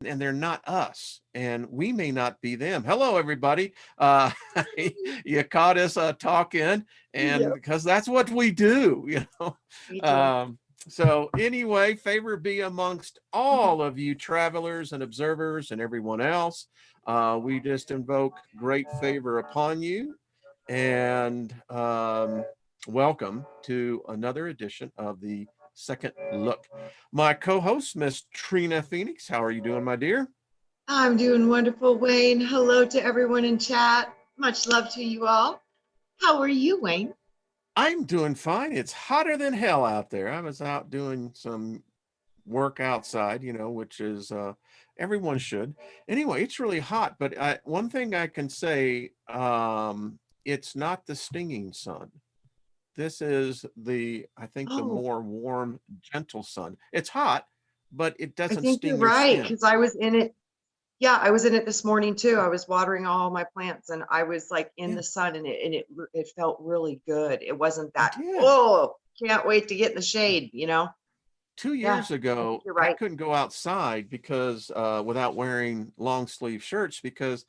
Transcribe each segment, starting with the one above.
and they're not us, and we may not be them. Hello, everybody. You caught us talking, and Yep, because that's what we do, we do. Um, so anyway, favor be amongst Mhm. all of you travelers and observers and everyone else. We just invoke great favor upon you, and welcome to another edition of the Second Look. My co-host, Miss Trina Phoenix. How are you doing, my dear? I'm doing wonderful, Wayne. Hello to everyone in chat. Much love to you all. How are you, Wayne? I'm doing fine. It's hotter than hell out there. I was out doing some work outside, which is everyone should. Anyway, it's really hot, but one thing I can say, it's not the stinging sun. This is I think the Oh, more warm, gentle sun. It's hot, but it I doesn't think you're sting your right skin. because I was in it. Yeah, I was in it this morning too. I was watering all my plants and I was like in Yeah, the sun and it felt really good. It wasn't it that, did. oh, can't wait to get in the shade, you know? Two Yeah, years I think ago, you're I right. couldn't go outside because without wearing long sleeve shirts because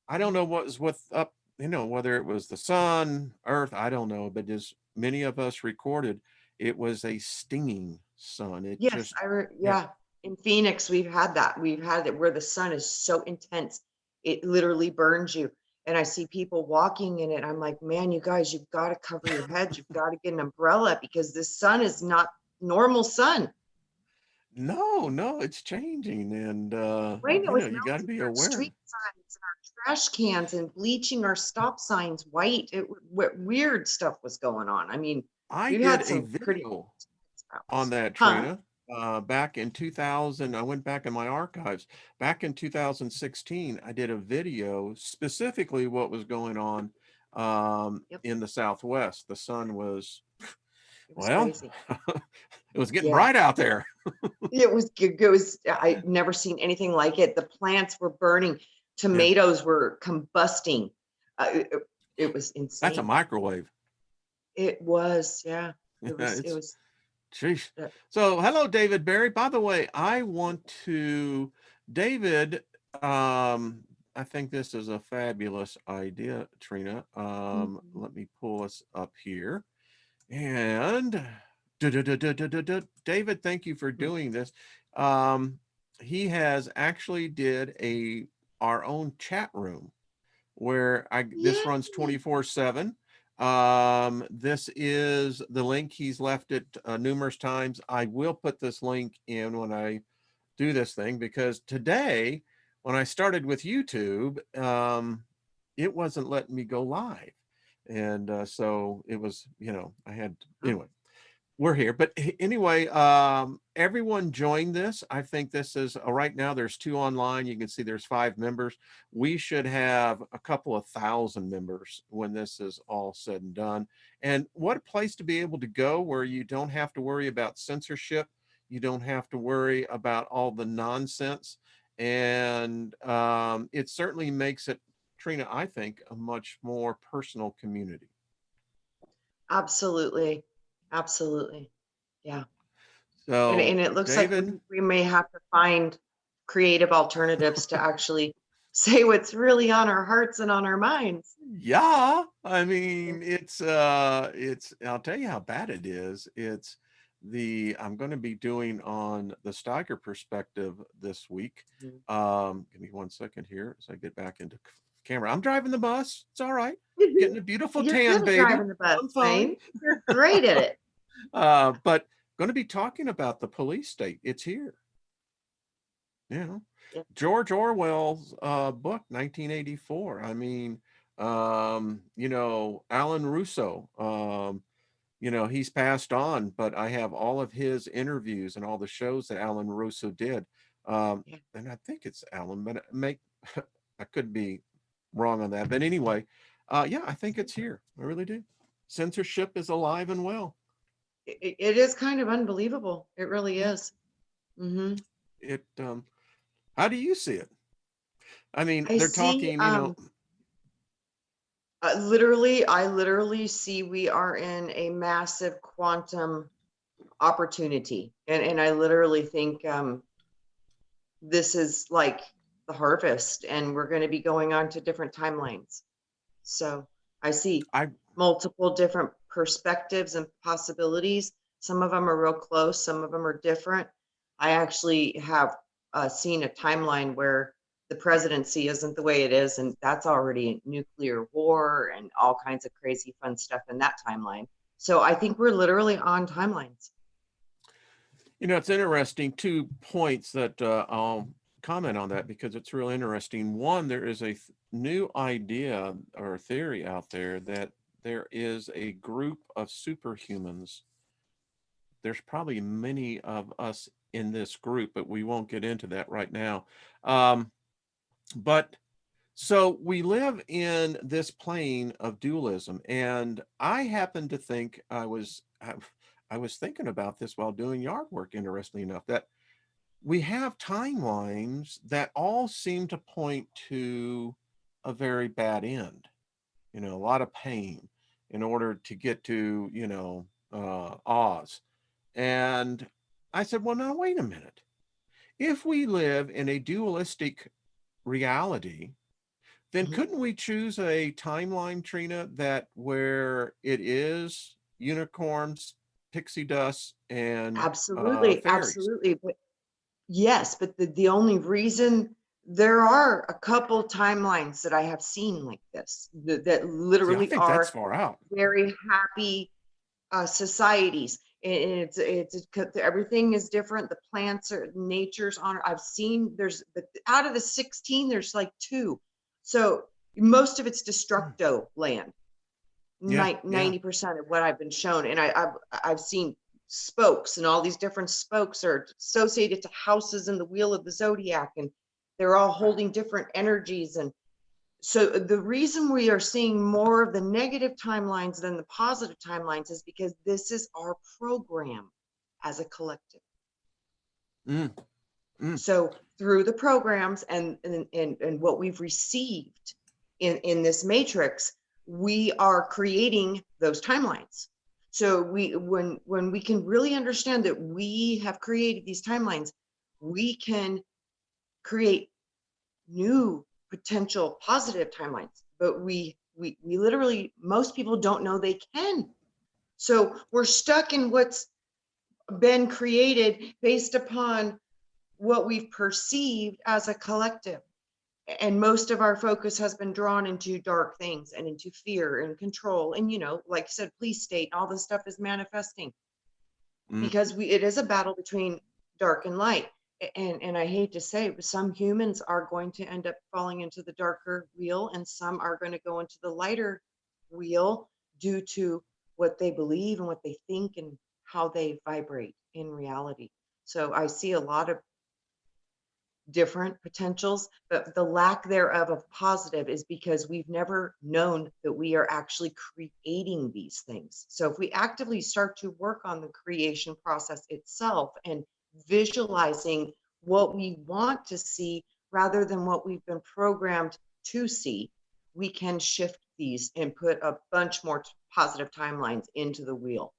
I don't know what was with up, whether it was the sun, earth, I don't know, but as many of us recorded, it was a stinging sun. It Yes, just, yeah, yeah. In Phoenix, we've had that. We've had it where the sun is so intense, it literally burns you. And I see people walking in it. I'm like, man, you guys, you've got to cover your heads. You've got to get an umbrella because this sun is not normal sun. no, no, it's changing. And, Rain, it was you got to melting be our aware. street signs and our trash cans and bleaching our stop signs white. Weird stuff was going on. I mean, I we've did had a some pretty video on sprouts. that, Huh? Trina. Back in 2000, I went back in my archives. Back in 2016, I did a video specifically what was going on Yep. in the Southwest. The sun was, It was well, crazy. it was getting Yeah. bright out there. It was I never seen anything like it. The plants were burning, Yeah, tomatoes were combusting. It was that's a insane. microwave. It was, yeah. It It's, was sheesh. uh, So, hello, David Barry. By the way, I want to, David, I think this is a fabulous idea, Trina. mhm. Let me pull us up here. And David, thank you for doing this. Um, he has actually did our own chat room where this runs Yay. 24/7. This is the link. He's left it numerous times. I will put this link in when I do this thing because today, when I started with YouTube, it wasn't letting me go live. And so it was, I had, Oh, anyway, we're here. But anyway, everyone joined this. I think this is right now there's two online. You can see there's 5 members. We should have a couple of thousand members when this is all said and done. And what a place to be able to go where you don't have to worry about censorship. You don't have to worry about all the nonsense. And it certainly makes it, Trina, I think, a much more personal community. absolutely. Absolutely. Yeah. And So, it looks like David, we may have to find creative alternatives to actually say what's really on our hearts and on our minds. yeah, I Yeah. mean, it's I'll tell you how bad it is. It's I'm going to be doing on the Steiger perspective this week. Mhm. Give me 1 second here as I get back into camera. I'm driving the bus. It's all right. Getting a beautiful You're good tan, at baby. driving the bus, I'm fine. Wayne. You're great at it. But going to be talking about the police state. It's here. You know, Yeah. George Orwell's book, 1984. I mean, Alan Russo, he's passed on, but I have all of his interviews and all the shows that Alan Russo did. Yeah. And I think it's Alan, but I could be wrong on that. But anyway, yeah, I think it's here. I really do. Censorship is alive and well. It is kind of unbelievable. It really Yeah. is. Hmm. How do you see it? I mean, I they're see, talking, I literally see we are in a massive quantum opportunity. And I literally think this is like the harvest and we're going to be going on to different timelines. So I see I multiple different perspectives and possibilities. Some of them are real close, some of them are different. I actually have seen a timeline where the presidency isn't the way it is, and that's already nuclear war and all kinds of crazy fun stuff in that timeline. So I think we're literally on timelines. it's interesting, 2 points that, I'll comment on that because it's real interesting. One, there is a new idea or theory out there that there is a group of superhumans. There's probably many of us in this group, but we won't get into that right now. But so we live in this plane of dualism, and I happen to think I was thinking about this while doing yard work, interestingly enough, that we have timelines that all seem to point to a very bad end, a lot of pain in order to get to, Oz. And I said, well, now, wait a minute. If we live in a dualistic reality, then Mhm. couldn't we choose a timeline, Trina, that where it is unicorns, pixie dust, and Absolutely, fairies? absolutely. But yes, but the only reason there are a couple timelines that I have seen like this that See, I literally think that's are far out. very happy societies. And everything is different. The plants are nature's on. I've seen there's but out of the 16, there's like two. So most of it's Mm. destructo land. Yeah, yeah. 90% of what I've been shown, and I've seen spokes, and all these different spokes are associated to houses in the wheel of the zodiac, and they're all holding different energies. And so the reason we are seeing more of the negative timelines than the positive timelines is because this is our program as a collective. Mm, mm. So through the programs and what we've received in this matrix, we are creating those timelines. So when we can really understand that we have created these timelines, we can create new potential positive timelines. But we literally, most people don't know they can. So we're stuck in what's been created based upon what we've perceived as a collective. And most of our focus has been drawn into dark things and into fear and control. And, like I said, police state, all this stuff is manifesting Mm. because it is a battle between dark and light. And I hate to say it, but some humans are going to end up falling into the darker wheel, and some are going to go into the lighter wheel due to what they believe and what they think and how they vibrate in reality. So I see a lot of different potentials, but the lack thereof of positive is because we've never known that we are actually creating these things. So if we actively start to work on the creation process itself and visualizing what we want to see rather than what we've been programmed to see, we can shift these and put a bunch more positive timelines into the wheel.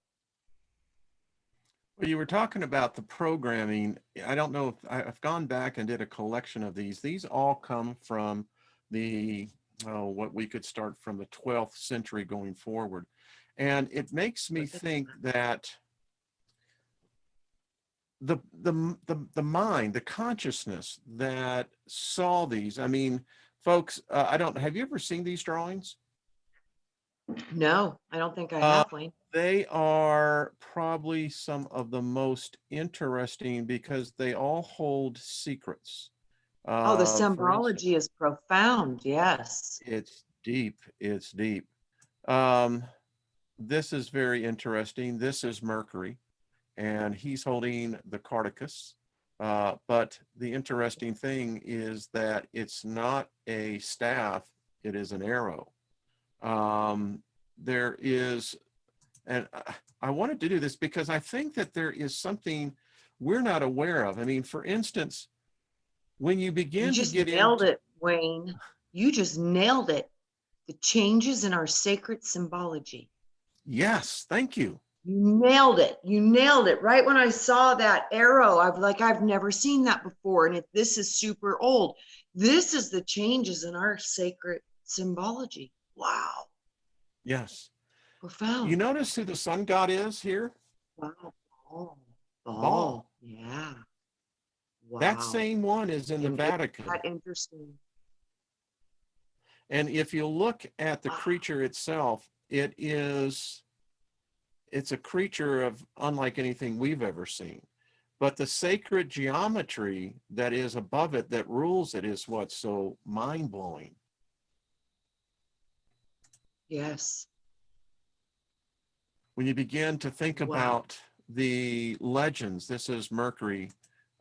Well, you were talking about the programming. I don't know if I've gone back and did a collection of these. These all come from the, what we could start from the 12th century going forward. And it makes me think that the mind, the consciousness that saw these. I mean, folks, I don't. Have you ever seen these drawings? No, I don't think I Uh, have, Wayne. they are probably some of the most interesting because they all hold secrets. Oh, the For instance, symbology is profound. Yes. it's deep. It's deep. Um, this is very interesting. This is Mercury, and he's holding the Cardicus. But the interesting thing is that it's not a staff, it is an arrow. There is, and I wanted to do this because I think that there is something we're not aware of. I mean, for instance, when you You begin to just get nailed into, it, Wayne. You just nailed it. The changes in our sacred symbology. yes, thank you. You nailed it. You nailed it. Right when I saw that arrow, I've like, I've never seen that before. And if this is super old, this is the changes in our sacred symbology. Wow. Yes. You Profound. notice who the sun god is here? Wow. Oh, oh, Baal. yeah. That Wow. same one is in the And is Vatican. that interesting? And if you look at the Wow. creature itself, it's a creature of unlike anything we've ever seen. But the sacred geometry that is above it, that rules it, is what's so mind-blowing. Yes. When you begin to think Wow. about the legends, this is Mercury.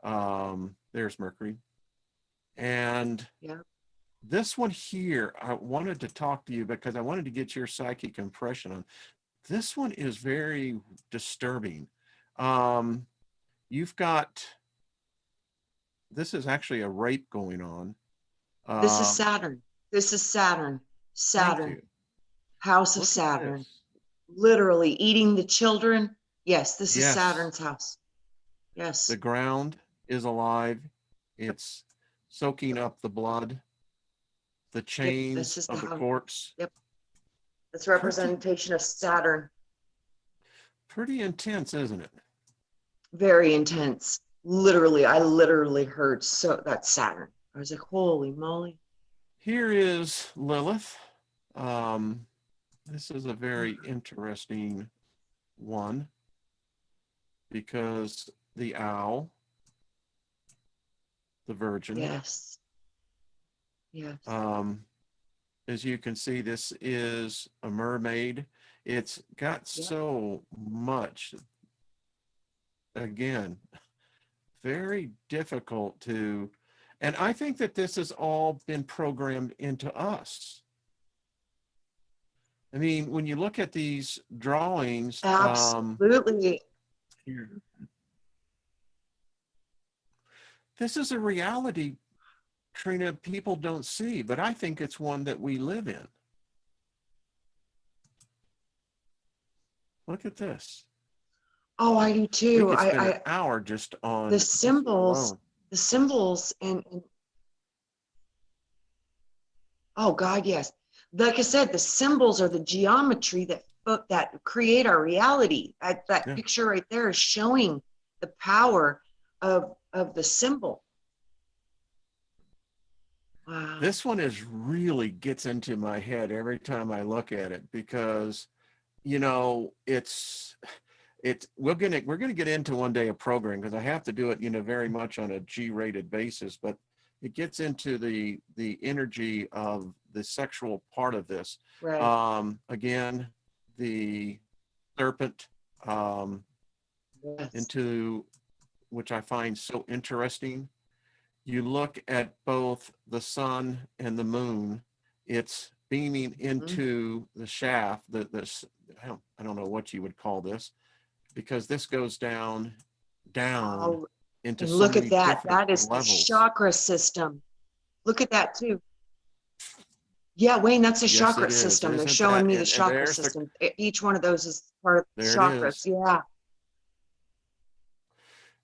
There's Mercury. And Yeah. this one here, I wanted to talk to you because I wanted to get your psychic impression on. This one is very disturbing. Um, you've got, this is actually a rape going on. This is Um, Saturn. This is Saturn. thank Saturn. you. House of Look at Saturn. this. Literally eating the children. Yes, this is Yes, Saturn's house. the Yes. ground is alive. It's soaking up the blood, the Yep. This chains is the of the house. corpse. Yep. It's Pretty, representation of Saturn. pretty intense, isn't it? Very intense. Literally, I literally heard so that's Saturn. I was like, holy moly. Here is Lilith. Um, this is a very interesting one because the owl, the virgin, Yes. Yes. um, as you can see, this is a mermaid. It's got Yep. so much, again, very difficult to, and I think that this has all been programmed into us. I mean, when you look at these drawings, Absolutely. here, this is a reality, Trina, people don't see, but I think it's one that we live in. Look at this. Oh, I do We too. could spend an I hour just the on this one symbols, alone. the symbols and oh God, yes. Like I said, the symbols are the geometry that create our reality. That Yeah. picture right there is showing the power of the symbol. Wow. This one is really gets into my head every time I look at it because, you know, we're gonna get into one day a program because I have to do it, you know, very much on a G-rated basis, but it gets into the energy of the sexual part of this. Right. Again, the serpent, um, Yes. into which I find so interesting. You look at both the sun and the moon, it's beaming Mhm. into the shaft, I don't know what you would call this, because this goes down Oh, into and so look at many that. different That is the levels. chakra system. Look at that too. Yeah, Wayne, that's a Yes, chakra it is. system. They're Isn't showing that? me the And chakra there's the, system. Each one of those is part of the there it chakras. is. Yeah.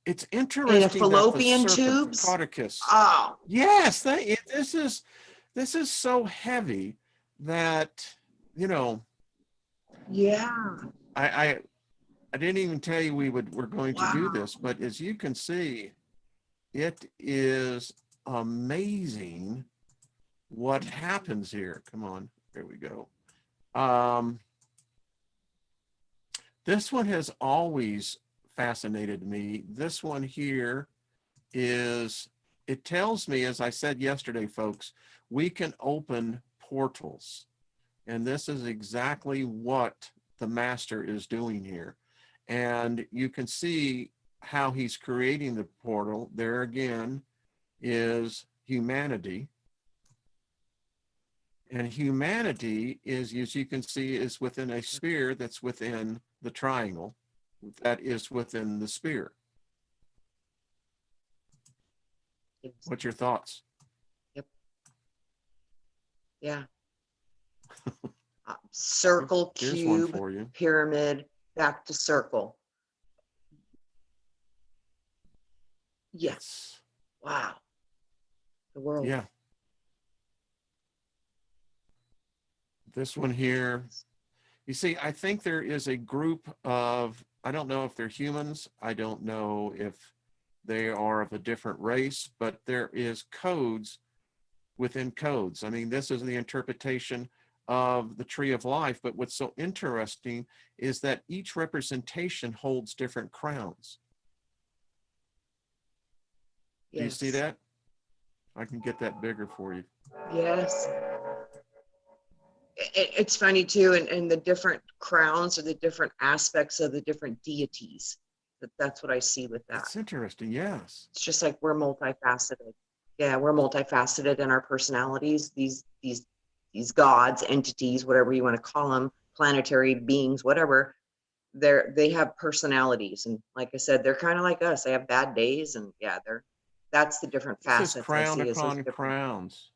It's And the interesting that the fallopian serpent, the tubes. Cotardus, Oh, yes, this is so heavy that, you know, yeah. I, I, I didn't even tell you we're going to do Wow. this, but as you can see, it is amazing what happens here. Come on, there we go. Um, this one has always fascinated me. This one here is, it tells me, as I said yesterday, folks, we can open portals. And this is exactly what the master is doing here. And you can see how he's creating the portal. There again is humanity. And humanity is, as you can see, is within a sphere that's within the triangle that is within the sphere. Yes. What's your thoughts? Yep. Yeah. Circle, Here's one cube, for you. pyramid. back to circle. Yeah. It's, Wow. The world. yeah. This one here, you see, I think there is a group of, I don't know if they're humans. I don't know if they are of a different race, but there is codes within codes. I mean, this is the interpretation of the tree of life. But what's so interesting is that each representation holds different crowns. Yes. Do you see that? I can get that bigger for you. Yes. It's funny too, and the different crowns or the different aspects of the different deities. That's what I see with that. It's interesting. Yes. It's just like we're multifaceted. Yeah, we're multifaceted in our personalities. These gods, entities, whatever you want to call them, planetary beings, whatever. They have personalities, and like I said, they're kind of like us. They have bad days, and yeah, that's the different This is facets I crown see as those upon different. crowns.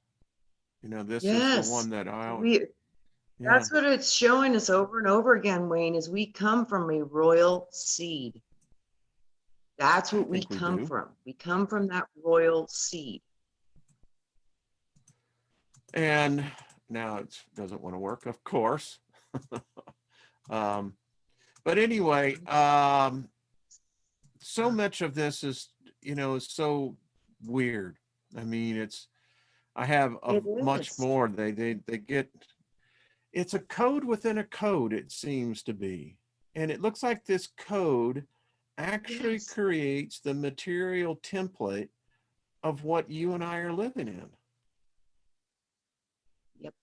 You know, this is the Yes, one that I always, we. yeah, That's what it's showing us over and over again, Wayne, is we come from a royal seed. That's I what we think we come do. from. We come from that royal seed. And now it doesn't want to work, of course. um, but anyway, so much of this is, you know, is so weird. I mean, I have a It much is. more. They get, it's a code within a code, it seems to be. And it looks like this code actually Yes. creates the material template of what you and I are living in. Yep.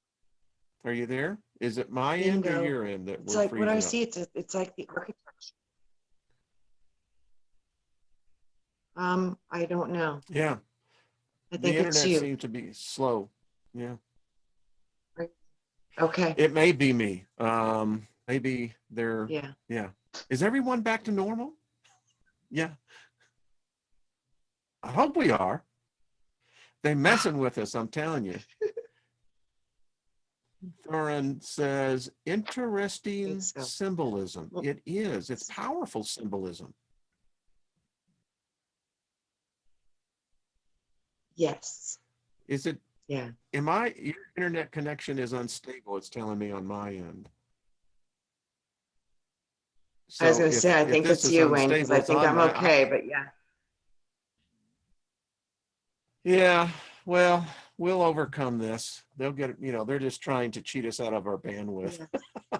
Are you there? Is it my end or Bingo. your end that It's we're like what I freezing up? see. It's like the architecture. I don't know. Yeah, I the think it's internet you. seems to be slow. Yeah, Right. Okay. it may be me. Maybe Yeah. yeah. Is everyone back to normal? Yeah, I hope we are. They messing with us, I'm telling you. Thorin says, I think interesting so. symbolism. Well, It is. It's powerful symbolism. yes. Is it, Yeah. your internet connection is unstable, it's telling me on my end. I was So going to say, I if think this it's is you, Wayne, because unstable, I it's think on I'm my, okay. But yeah. yeah, well, we'll overcome this. They'll get, you know, they're just trying to cheat us out of our bandwidth. Yeah.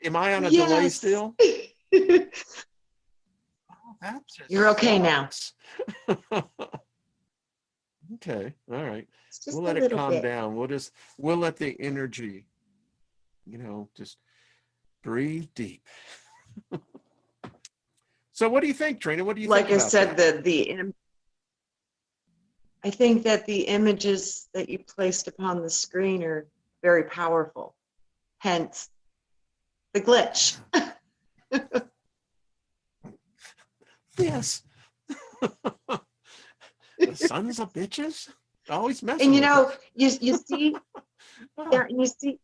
Am I on a delay Yes. still? Oh, that You're just okay now. sucks. Okay, all right. It's just We'll a let it little calm bit. down. We'll let the energy, you know, just breathe deep. So what do you think, Trina? What do you think Like I about said, that? I think that the images that you placed upon the screen are very powerful. Hence the glitch. Yes. The sons of bitches always And messing with us. you see, Ah, yeah, you see,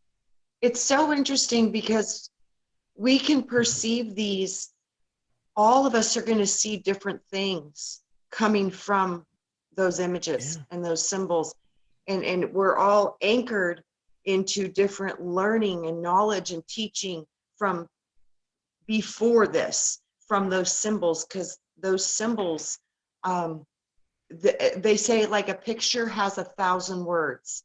it's so interesting because we can perceive these. All of us are going to see different things coming from those images yeah. and those symbols, and we're all anchored into different learning and knowledge and teaching from before this, from those symbols, because those symbols, um, they say like a picture has 1,000 words.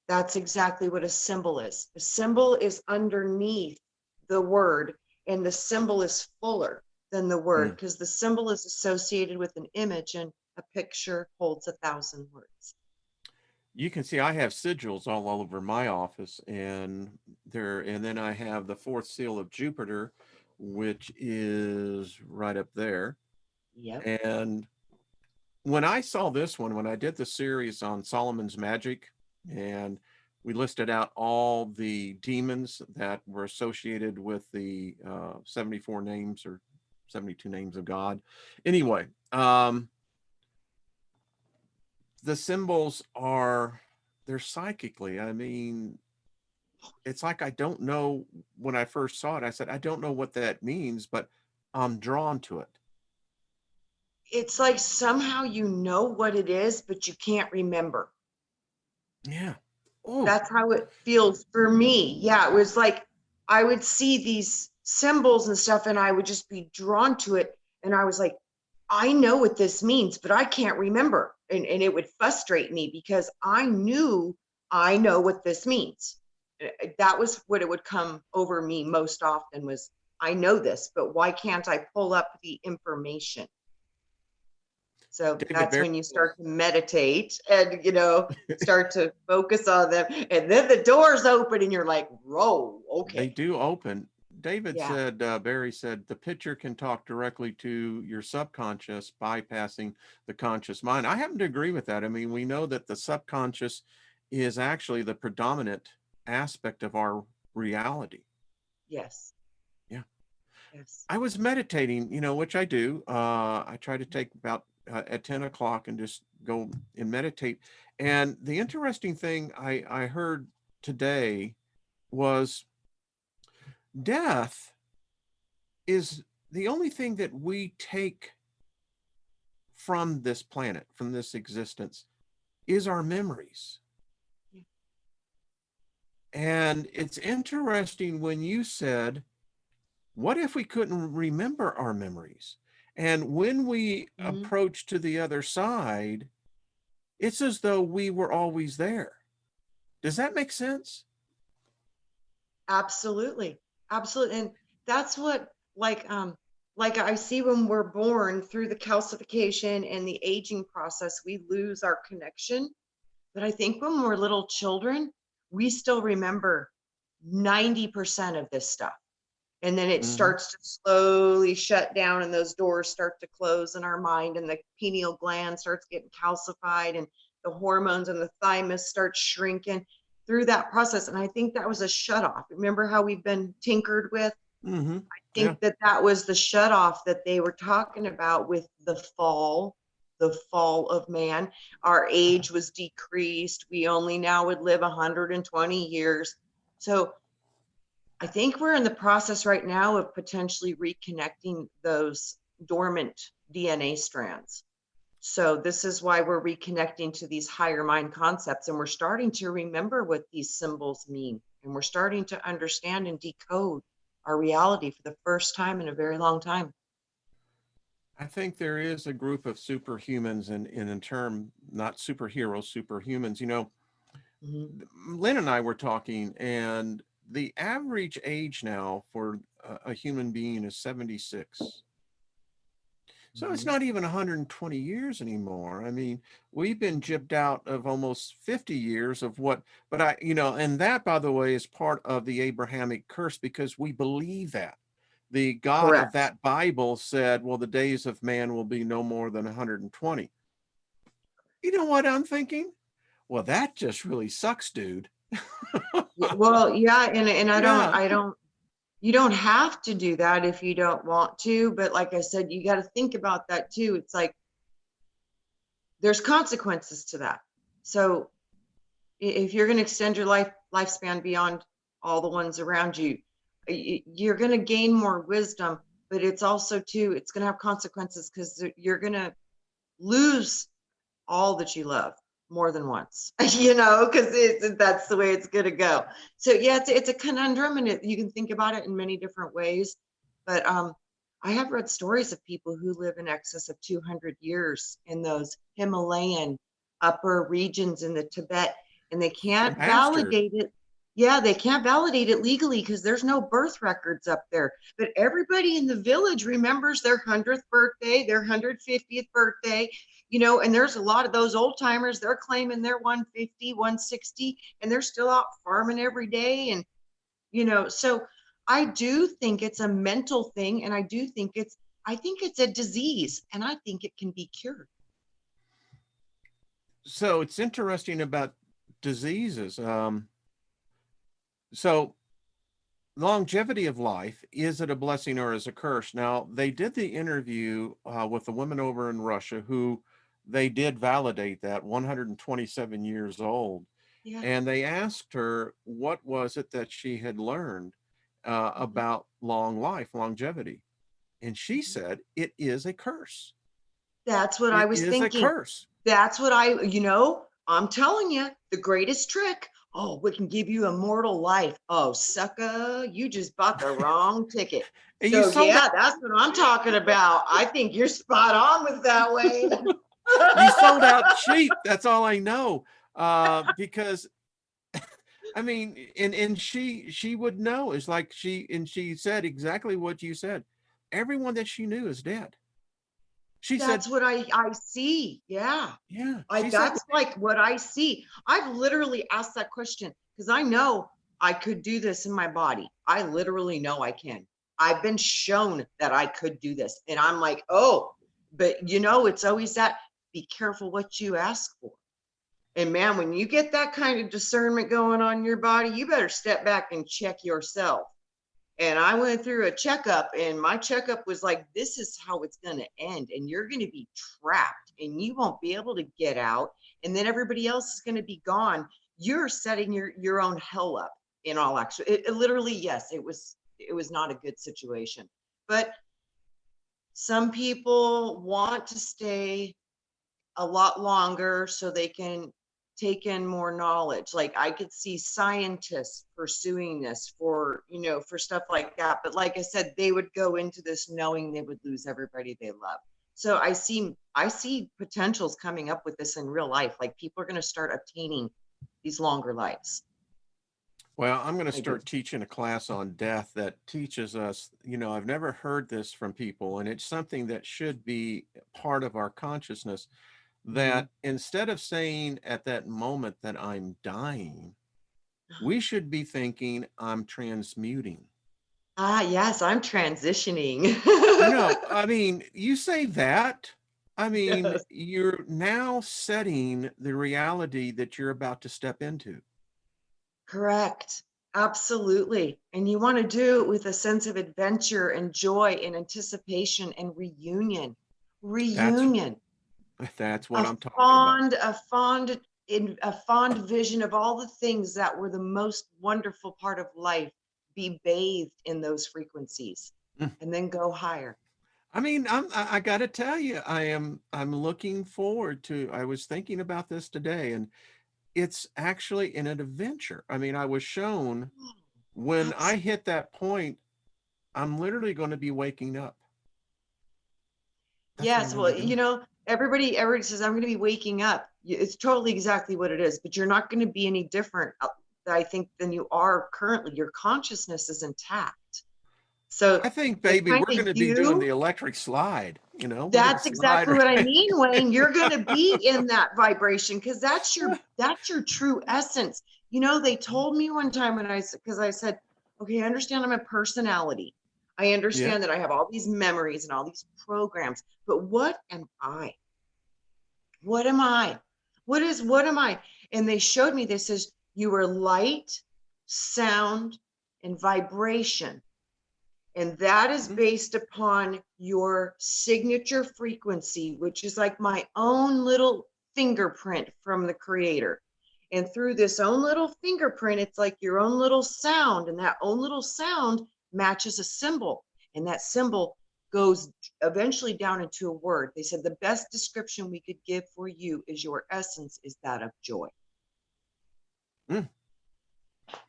That's exactly what a symbol is. A symbol is underneath the word, and the symbol is fuller than the word Mm. because the symbol is associated with an image, and a picture holds 1,000 words. You can see I have sigils all over my office, and then I have the fourth seal of Jupiter, which is right up there. Yep. And when I saw this one, when I did the series on Solomon's Magic, and we listed out all the demons that were associated with the 74 names or 72 names of God. Anyway, the symbols they're psychically, I mean, it's like I don't know. When I first saw it, I said, I don't know what that means, but I'm drawn to it. It's like somehow you know what it is, but you can't remember. Yeah. Oh, That's how it feels for me. Yeah, it was like I would see these symbols and stuff, and I would just be drawn to it. And I was like, I know what this means, but I can't remember. And it would frustrate me because I knew I know what this means. That was what it would come over me most often was I know this, but why can't I pull up the information? So David that's Barry when you says, start to meditate and, start to focus on them. And then the doors open and you're like, whoa, they okay. do open. David Yeah. said, Barry said, the picture can talk directly to your subconscious, bypassing the conscious mind. I happen to agree with that. I mean, we know that the subconscious is actually the predominant aspect of our reality. Yes. Yeah. Yes. I was meditating, which I do. I try to take about at 10 o'clock and just go and meditate. And the interesting thing I heard today was death is the only thing that we take from this planet, from this existence, is our memories. Yeah. And it's interesting when you said, what if we couldn't remember our memories? And when we Mhm. approach to the other side, it's as though we were always there. Does that make sense? Absolutely. Absolutely. And that's what like I see when we're born through the calcification and the aging process, we lose our connection. But I think when we're little children, we still remember 90% of this stuff. And then it Mm-hmm. starts to slowly shut down and those doors start to close in our mind and the pineal gland starts getting calcified and the hormones and the thymus start shrinking through that process. And I think that was a shut off. Remember how we've been tinkered with? Mm-hmm. I Yeah. think that that was the shut off that they were talking about with the fall of man. Our age was decreased. We only now would live 120 years. So I think we're in the process right now of potentially reconnecting those dormant DNA strands. So this is why we're reconnecting to these higher mind concepts and we're starting to remember what these symbols mean. And we're starting to understand and decode our reality for the first time in a very long time. I think there is a group of superhumans and in term, not superheroes, superhumans. Mhm. Lynn and I were talking, and the average age now for a human being is 76. So it's Mhm. not even 120 years anymore. I mean, we've been gypped out of almost 50 years of what, but and that, by the way, is part of the Abrahamic curse because we believe that. The God of Correct. that Bible said, well, the days of man will be no more than 120. You know what I'm thinking? Well, that just really sucks, dude. Well, yeah, and Yeah. I don't you don't have to do that if you don't want to, but like I said, you got to think about that too. It's like there's consequences to that. So if you're going to extend your lifespan beyond all the ones around you, you're going to gain more wisdom, but it's also too it's going to have consequences because you're going to lose all that you love more than once, because that's the way it's going to go. So yeah, it's a conundrum, and you can think about it in many different ways. But I have read stories of people who live in excess of 200 years in those Himalayan upper regions in the Tibet, and they The can't bastard. validate it. Yeah, they can't validate it legally because there's no birth records up there. But everybody in the village remembers their 100th birthday, their 150th birthday, and there's a lot of those old timers, they're claiming they're 150, 160, and they're still out farming every day. And, so I do think it's a mental thing. And I think it's a disease and I think it can be cured. So it's interesting about diseases. So longevity of life, is it a blessing or is it a curse? Now, they did the interview with a woman over in Russia who they did validate that 127 years old. Yeah. And they asked her, what was it that she had learned Mhm. about long life, longevity? And she Mhm. said, it is a curse. That's what I It was is a thinking. curse. That's what I'm telling you, the greatest trick. Oh, we can give you immortal life. Oh, sucker, you just bought the wrong ticket. And you So sold yeah, that's what I'm talking about. I think you're spot on with that, Wayne. you sold out cheap. That's all I know. Because I mean, and she would know. It's like she said exactly what you said. Everyone that she knew is dead. She said, That's what I see. Yeah. yeah. I She said, That's like what I see. I've literally asked that question because I know I could do this in my body. I literally know I can. I've been shown that I could do this. And I'm like, oh, but it's always that be careful what you ask for. And man, when you get that kind of discernment going on in your body, you better step back and check yourself. And I went through a checkup, and my checkup was like, this is how it's going to end. And you're going to be trapped and you won't be able to get out. And then everybody else is going to be gone. You're setting your own hell up in all actual. It literally, yes, it was not a good situation. But some people want to stay a lot longer so they can take in more knowledge. Like I could see scientists pursuing this for stuff like that. But like I said, they would go into this knowing they would lose everybody they love. So I see potentials coming up with this in real life. Like people are going to start obtaining these longer lives. well, I'm going to I do. start teaching a class on death that teaches us, I've never heard this from people, and it's something that should be part of our consciousness, Mhm. that instead of saying at that moment that I'm dying, we should be thinking I'm transmuting. Ah, yes, I'm transitioning. I mean, you say that, I mean, Yes. you're now setting the reality that you're about to step into. Correct. Absolutely. And you want to do it with a sense of adventure and joy and anticipation and reunion. That's Reunion. that's what A I'm talking about. fond vision of all the things that were the most wonderful part of life be bathed in those frequencies Mm. and then go higher. I mean, I got to tell you, I'm looking forward to. I was thinking about this today, and it's actually an adventure. I mean, I was shown when I Absolutely. hit that point, I'm literally going to be waking up. That's what I'm Yes, going to well, be doing. everybody says I'm going to be waking up. It's totally exactly what it is, but you're not going to be any different, I think, than you are currently. Your consciousness is intact. So I think, the baby, kind we're of going to be doing the you, electric slide. We're going to that's slide exactly what I right. mean, Wayne. You're going to be in that vibration because that's your true essence. They told me one time when because I said, okay, I understand I'm a personality. I Yeah. understand that I have all these memories and all these programs, but what am I? What am I? What am I? And they showed me this as you were light, sound, and vibration. And that is Mhm. based upon your signature frequency, which is like my own little fingerprint from the creator. And through this own little fingerprint, it's like your own little sound. And that own little sound matches a symbol. And that symbol goes eventually down into a word. They said the best description we could give for you is your essence is that of joy. Mm.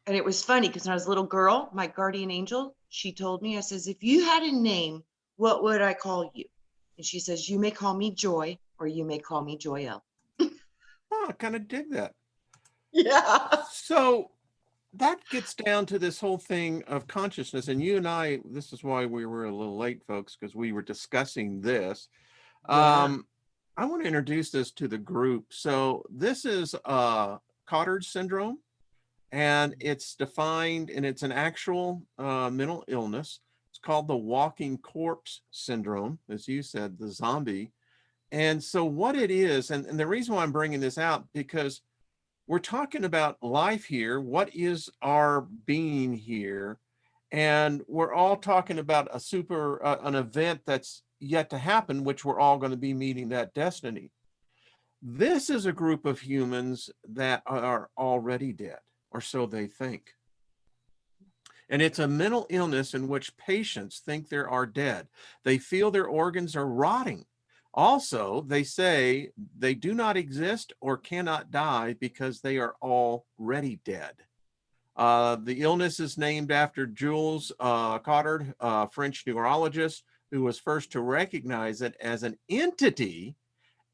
And it was funny because when I was a little girl, my guardian angel, she told me, I says, if you had a name, what would I call you? And she says, you may call me Joy or you may call me Joyelle. Oh, I kind of dig that. Yeah. So that gets down to this whole thing of consciousness. And you and I, this is why we were a little late, folks, because we were discussing this. Yeah. Um, I want to introduce this to the group. So this is Cotard syndrome, and it's defined, and it's an actual mental illness. It's called the walking corpse syndrome, as you said, the zombie. And so what it is, and the reason why I'm bringing this out, because we're talking about life here. What is our being here? And we're all talking about an event that's yet to happen, which we're all going to be meeting that destiny. This is a group of humans that are already dead, or so they think. And it's a mental illness in which patients think they are dead. They feel their organs are rotting. Also, they say they do not exist or cannot die because they are already dead. The illness is named after Jules Cotard, a French neurologist who was first to recognize it as an entity.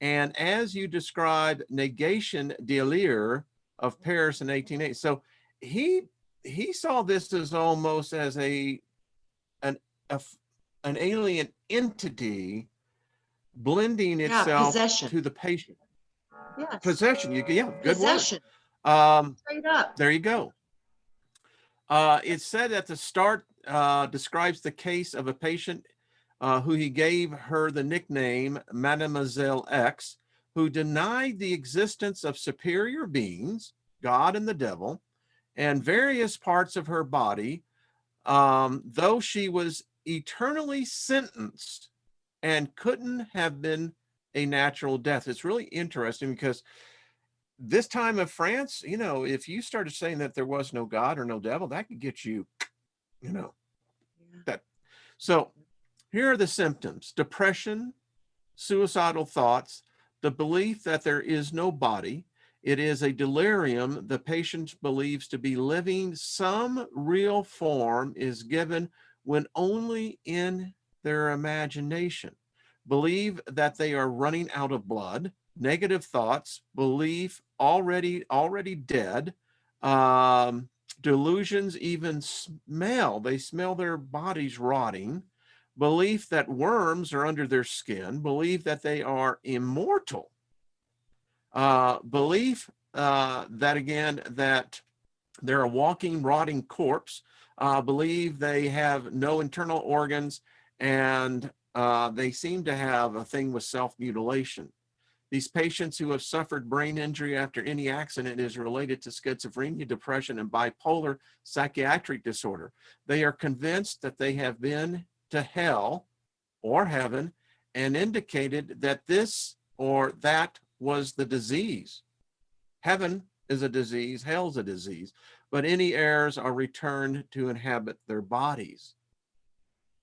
And as you described, negation delire of Paris in 1880. So he saw this as almost as an a, an alien entity blending Yeah, itself possession. to the patient. Yes, Possession. Yeah, good word. possession. Um, Straight up. there you go. It's said at the start, describes the case of a patient who he gave her the nickname Mademoiselle X, who denied the existence of superior beings, God and the devil, and various parts of her body, though she was eternally sentenced and couldn't have been a natural death. It's really interesting because this time of France, if you started saying that there was no God or no devil, that could get you, Yeah. that. So here are the symptoms: depression, suicidal thoughts, the belief that there is no body. It is a delirium the patient believes to be living. Some real form is given when only in their imagination. Believe that they are running out of blood. Negative thoughts, belief already dead. Delusions, even smell. They smell their bodies rotting. Belief that worms are under their skin. Belief that they are immortal. Belief that again that they're a walking, rotting corpse. Believe they have no internal organs, and they seem to have a thing with self-mutilation. These patients who have suffered brain injury after any accident is related to schizophrenia, depression, and bipolar psychiatric disorder. They are convinced that they have been to hell or heaven and indicated that this or that was the disease. Heaven is a disease, hell's a disease, but any heirs are returned to inhabit their bodies.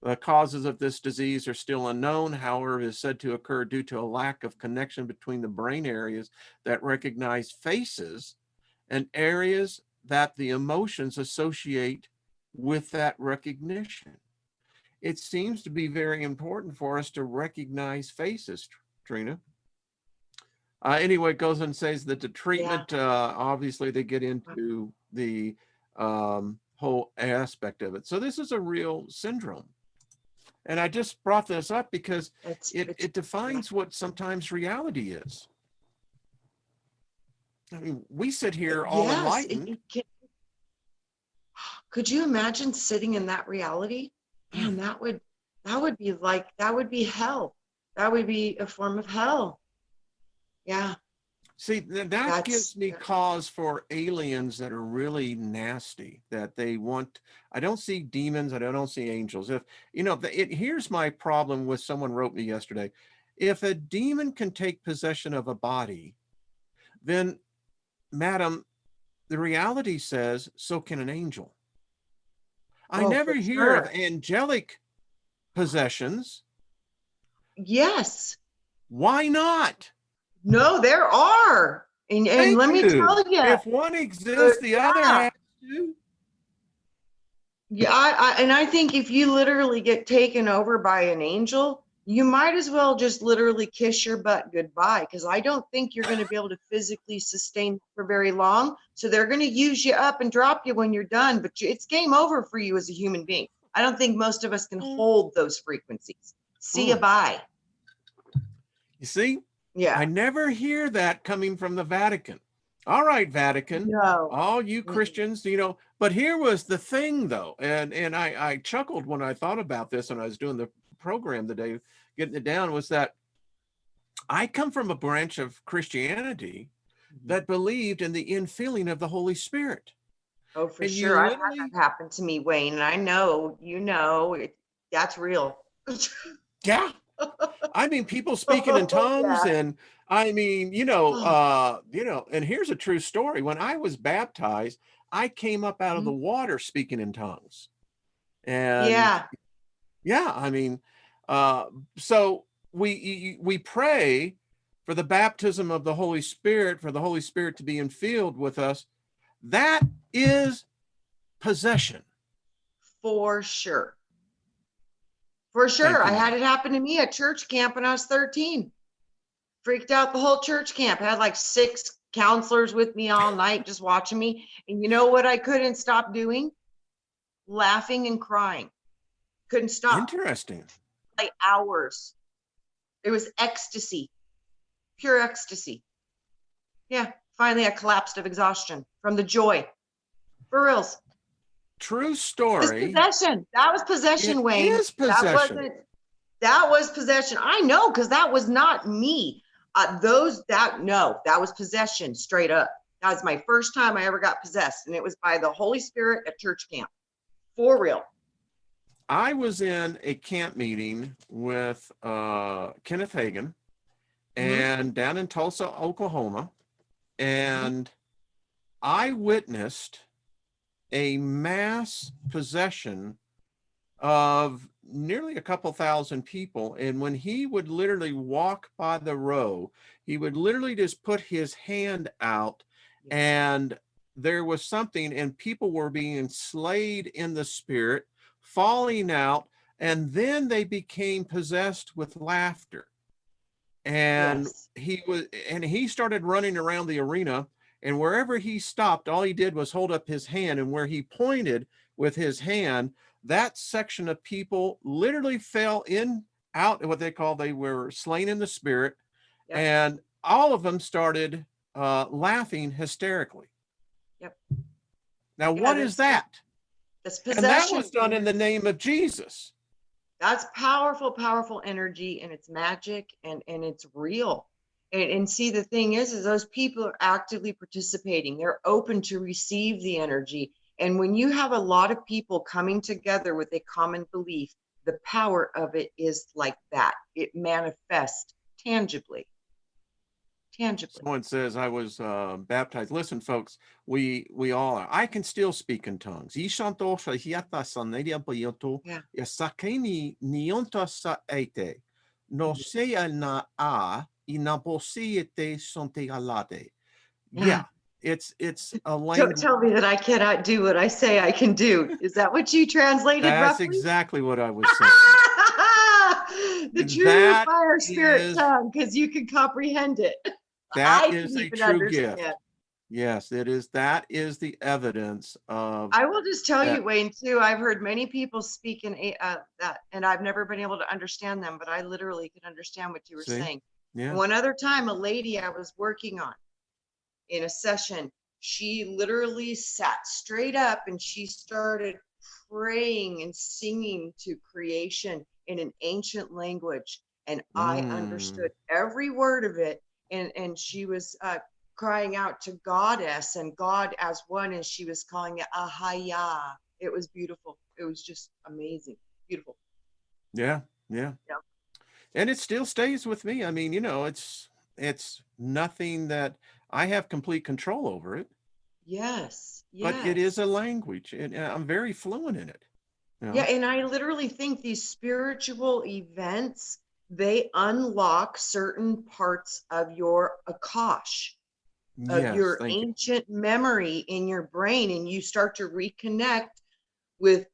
The causes of this disease are still unknown. However, it is said to occur due to a lack of connection between the brain areas that recognize faces and areas that the emotions associate with that recognition. It seems to be very important for us to recognize faces, Trina. Anyway, it goes and says that the Yeah. treatment, obviously they get into the whole aspect of it. So this is a real syndrome. And I just brought this up because it defines what sometimes reality is. I mean, we sit here all Yes. enlightened. Could you imagine sitting in that reality? Man, that would be like, that would be hell. That would be a form of hell. Yeah. See, that gives me cause for aliens that are really nasty, that they want. I don't see demons. I don't see angels. If, here's my problem with someone wrote me yesterday. If a demon can take possession of a body, then, madam, the reality says so can an angel. I never hear of angelic possessions. Yes. Why not? No, there are. And let me tell you. If one exists, the other has to. Yeah, I think if you literally get taken over by an angel, you might as well just literally kiss your butt goodbye, because I don't think you're going to be able to physically sustain for very long. So they're going to use you up and drop you when you're done, but it's game over for you as a human being. I don't think most of us can hold those frequencies. See you, bye. You see? Yeah. I never hear that coming from the Vatican. All right, Vatican. No. All you Christians, but here was the thing though. And I chuckled when I thought about this and I was doing the program today, getting it down, was that I come from a branch of Christianity that believed in the infilling of the Holy Spirit. Oh, for sure. I've had that happen to me, Wayne, and I know, that's real. Yeah. I mean, people speaking in tongues and I mean, Oh, and here's a true story. When I was baptized, I came up out of the mhm. water speaking in tongues. And Yeah, yeah, I mean, uh, so we pray for the baptism of the Holy Spirit, for the Holy Spirit to be infilled with us. That is possession. for sure. For sure. Thank I you, had ma'am. it happen to me at church camp when I was 13. Freaked out the whole church camp. Had like 6 counselors with me all night just watching me. And you know what I couldn't stop doing? Laughing and crying. Couldn't stop. Interesting. Like hours. It was ecstasy, pure ecstasy. Yeah. Finally, I collapsed of exhaustion from the joy. For reals. True It was story. possession. That was It possession, Wayne. is That possession. wasn't, that was possession. I know, because that was not me. No, that was possession straight up. That was my first time I ever got possessed. And it was by the Holy Spirit at church camp. For real. I was in a camp meeting with Kenneth Hagin Hmm. and down in Tulsa, Oklahoma, Hmm. and I witnessed a mass possession of nearly a couple thousand people. And when he would literally walk by the row, he would literally just put his hand out, Yes. and there was something, and people were being slayed in the spirit, falling out, and then they became possessed with laughter. And Yes. he started running around the arena, and wherever he stopped, all he did was hold up his hand, and where he pointed with his hand, that section of people literally fell in out what they were slain in the spirit, Yep. and all of them started laughing hysterically. Yep. Now Yeah, what is that? that's And that was possession. done in the name of Jesus. That's powerful, powerful energy, and it's magic, and it's real. And see, the thing is those people are actively participating. They're open to receive the energy. And when you have a lot of people coming together with a common belief, the power of it is like that. It manifests tangibly, tangibly. Someone says I was baptized. Listen, folks, we all are. I can still speak in tongues. Ishanto shahiata saneria bayoto Yeah. yasakeni nionta sa ete no Mhm. sea na a inaposiete sonte alate. Yeah. Yeah, it's a Don't language. tell me that I cannot do what I say I can do. Is that what you translated That's roughly? exactly what I was saying. The true That fire spirit is tongue, because you can comprehend it. that I can is a even true understand. gift. Yes, it is. That is the evidence of I will just tell that. you, Wayne, too. I've heard many people speak in that, and I've never been able to understand them, but I literally could understand what you were See? saying. Yeah. One other time, a lady I was working on in a session, she literally sat straight up and she started praying and singing to creation in an ancient language. And I Mm. understood every word of it. And she was crying out to Goddess and God as one, and she was calling it Ahaya. It was beautiful. It was just amazing. Beautiful. Yeah, yeah. Yeah. And it still stays with me. I mean, it's nothing that I have complete control over it, Yes. but it is Yes. a language, and I'm very fluent in it, you Yeah, know? and I literally think these spiritual events, they unlock certain parts of your Akash, of Yes, your thank you. ancient memory in your brain, and you start to reconnect with